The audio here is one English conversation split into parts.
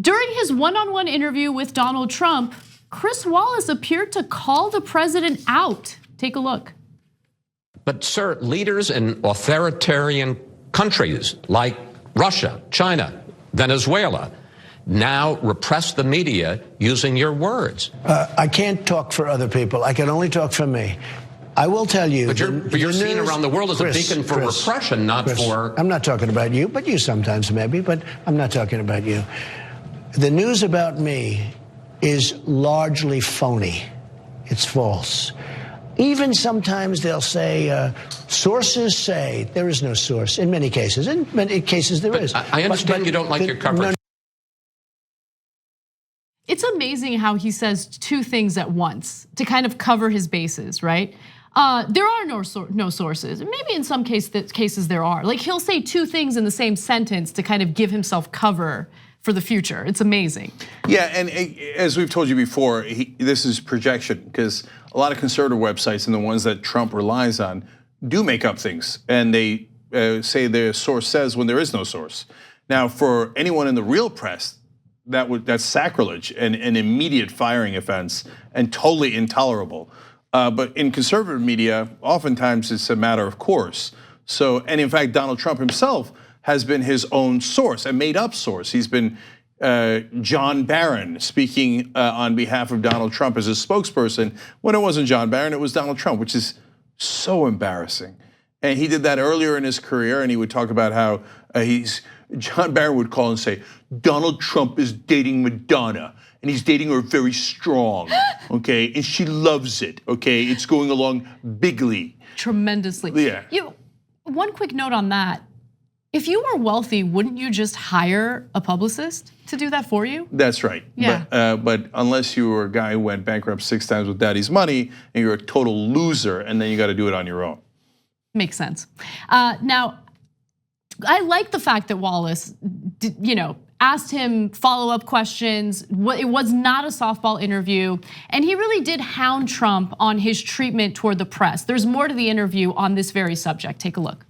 During his one-on-one interview with Donald Trump, Chris Wallace appeared to call the president out. Take a look. But sir, leaders in authoritarian countries like Russia, China, Venezuela now repress the media using your words. I can't talk for other people. I can only talk for me. I will tell you. But you're seen around the world as a beacon for repression, not for... I'm not talking about you, but you sometimes maybe, but I'm not talking about you. The news about me is largely phony. It's false. Even sometimes they'll say, sources say. There is no source in many cases. In many cases there is. I understand you don't like your coverage. It's amazing how he says two things at once to kind of cover his bases, right? There are no sources. Maybe in some cases there are. Like he'll say two things in the same sentence to kind of give himself cover for the future. It's amazing. Yeah, and as we've told you before, this is projection because a lot of conservative websites and the ones that Trump relies on do make up things, and they say their source says when there is no source. Now, for anyone in the real press, that's sacrilege and an immediate firing offense and totally intolerable. But in conservative media, oftentimes it's a matter of course. So, and in fact, Donald Trump himself has been his own source, a made-up source. He's been John Barron speaking on behalf of Donald Trump as a spokesperson. When it wasn't John Barron, it was Donald Trump, which is so embarrassing. And he did that earlier in his career, and he would talk about how John Barron would call and say, Donald Trump is dating Madonna, and he's dating her very strong, okay? And she loves it, okay? It's going along bigly. Tremendously. Yeah. One quick note on that. If you were wealthy, wouldn't you just hire a publicist to do that for you? That's right. Yeah. But unless you were a guy who went bankrupt 6 times with daddy's money and you're a total loser, and then you got to do it on your own. Makes sense. Now, I like the fact that Wallace, asked him follow-up questions. It was not a softball interview, and he really did hound Trump on his treatment toward the press. There's more to the interview on this very subject. Take a look.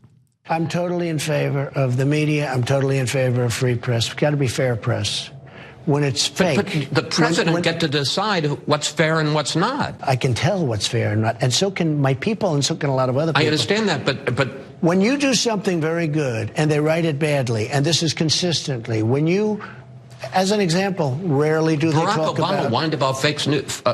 I'm totally in favor of the media. I'm totally in favor of free press. Got to be fair press. When it's fake, but the president get to decide what's fair and what's not. I can tell what's fair and not, and so can my people, and so can a lot of other people. I understand that, but when you do something very good and they write it badly, and this is consistently, when you, as an example, rarely do they talk about. Barack Obama whined about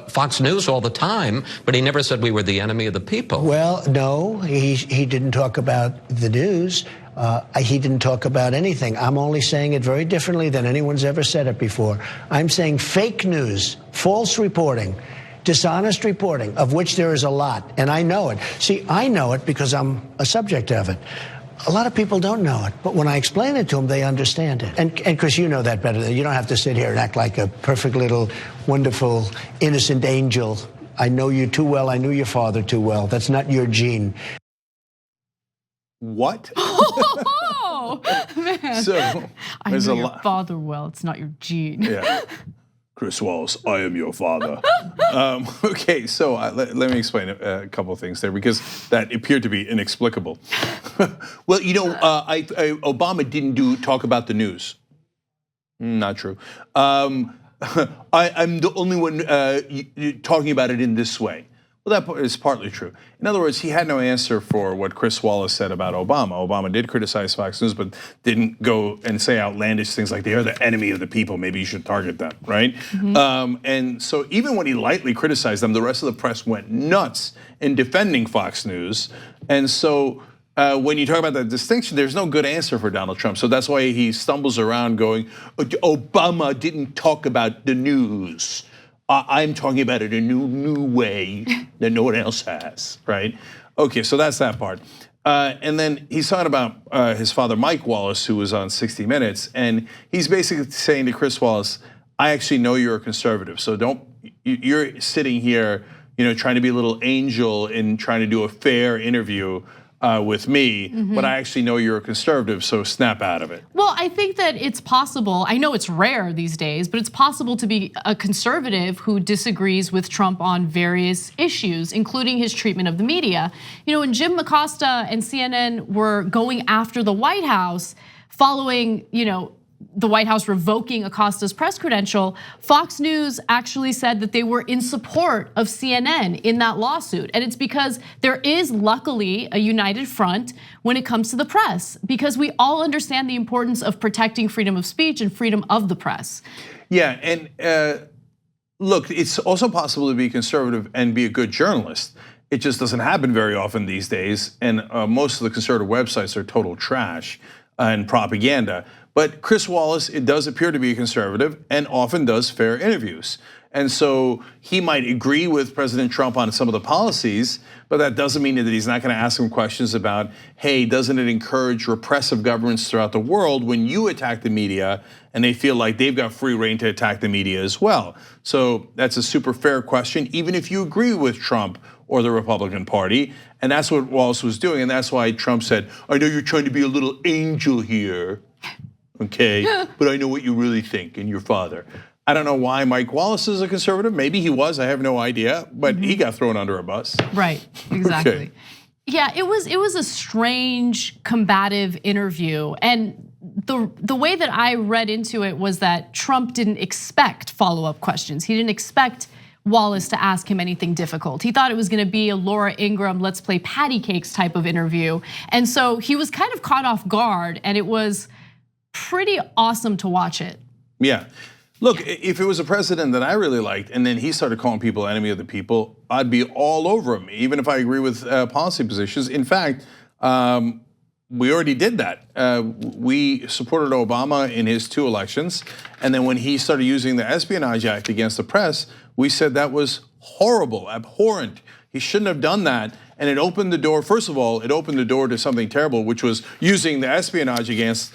Fox News all the time, but he never said we were the enemy of the people. Well, no, he didn't talk about the news. He didn't talk about anything. I'm only saying it very differently than anyone's ever said it before. I'm saying fake news, false reporting, dishonest reporting, of which there is a lot, and I know it. See, I know it because I'm a subject of it. A lot of people don't know it, but when I explain it to them, they understand it. And Chris, you know that better. You don't have to sit here and act like a perfect little, wonderful, innocent angel. I know you too well. I knew your father too well. That's not your gene. What? Oh, man. So I know your father well. It's not your gene. Yeah. Chris Wallace, I am your father. Okay, so let me explain a couple of things there because that appeared to be inexplicable. Well, Obama didn't talk about the news. Not true. I'm the only one talking about it in this way. Well, that is partly true. In other words, he had no answer for what Chris Wallace said about Obama. Obama did criticize Fox News, but didn't go and say outlandish things like they're the enemy of the people. Maybe you should target them, right? Mm-hmm. And so even when he lightly criticized them, the rest of the press went nuts in defending Fox News. And so when you talk about that distinction, there's no good answer for Donald Trump. So that's why he stumbles around going, Obama didn't talk about the news. I'm talking about it in a new way that no one else has, right? Okay, so that's that part. And then he's talking about his father, Mike Wallace, who was on 60 Minutes, and he's basically saying to Chris Wallace, I actually know you're a conservative, so you're sitting here, trying to be a little angel and trying to do a fair interview with me, but I actually know you're a conservative, so snap out of it. Well, I think that it's possible, I know it's rare these days, but it's possible to be a conservative who disagrees with Trump on various issues, including his treatment of the media. When Jim Acosta and CNN were going after the White House following, the White House revoking Acosta's press credential, Fox News actually said that they were in support of CNN in that lawsuit. And it's because there is luckily a united front when it comes to the press, because we all understand the importance of protecting freedom of speech and freedom of the press. Yeah, and look, it's also possible to be conservative and be a good journalist. It just doesn't happen very often these days, and most of the conservative websites are total trash and propaganda. But Chris Wallace, it does appear to be a conservative and often does fair interviews. And so he might agree with President Trump on some of the policies, but that doesn't mean that he's not gonna ask him questions about, hey, doesn't it encourage repressive governments throughout the world when you attack the media and they feel like they've got free reign to attack the media as well? So that's a super fair question, even if you agree with Trump or the Republican Party. And that's what Wallace was doing. And that's why Trump said, I know you're trying to be a little angel here, okay, but I know what you really think and your father. I don't know why Mike Wallace is a conservative. Maybe he was, I have no idea, but he got thrown under a bus. Right, exactly. Okay. Yeah, it was a strange, combative interview. And the way that I read into it was that Trump didn't expect follow-up questions. He didn't expect Wallace to ask him anything difficult. He thought it was gonna be a Laura Ingraham, let's play patty cakes type of interview. And so he was kind of caught off guard, and it was pretty awesome to watch it. Yeah. Look, if it was a president that I really liked and then he started calling people enemy of the people, I'd be all over him, even if I agree with policy positions. In fact, we already did that. We supported Obama in his 2 elections. And then when he started using the Espionage Act against the press, we said that was horrible, abhorrent. He shouldn't have done that. And it opened the door, first of all, it opened the door to something terrible, which was using the espionage against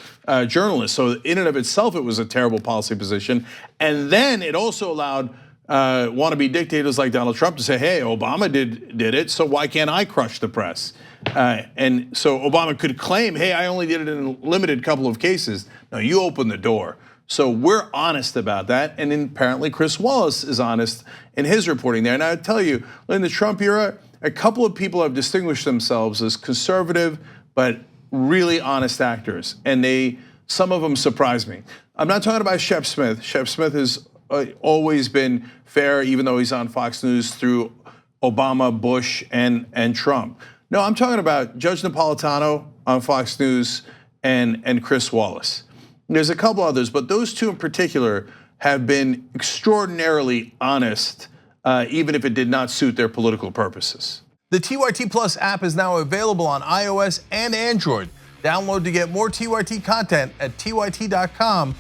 journalists. So in and of itself, it was a terrible policy position. And then it also allowed wannabe dictators like Donald Trump to say, hey, Obama did it, so why can't I crush the press? And so Obama could claim, hey, I only did it in a limited couple of cases. No, you opened the door. So we're honest about that, and then apparently Chris Wallace is honest in his reporting there. And I tell you, in the Trump era, a couple of people have distinguished themselves as conservative, but really honest actors, and some of them surprise me. I'm not talking about Shep Smith. Shep Smith has always been fair, even though he's on Fox News through Obama, Bush, and Trump. No, I'm talking about Judge Napolitano on Fox News and Chris Wallace. There's a couple others, but those 2 in particular have been extraordinarily honest, even if it did not suit their political purposes. The TYT Plus app is now available on iOS and Android. Download to get more TYT content at tyt.com/app.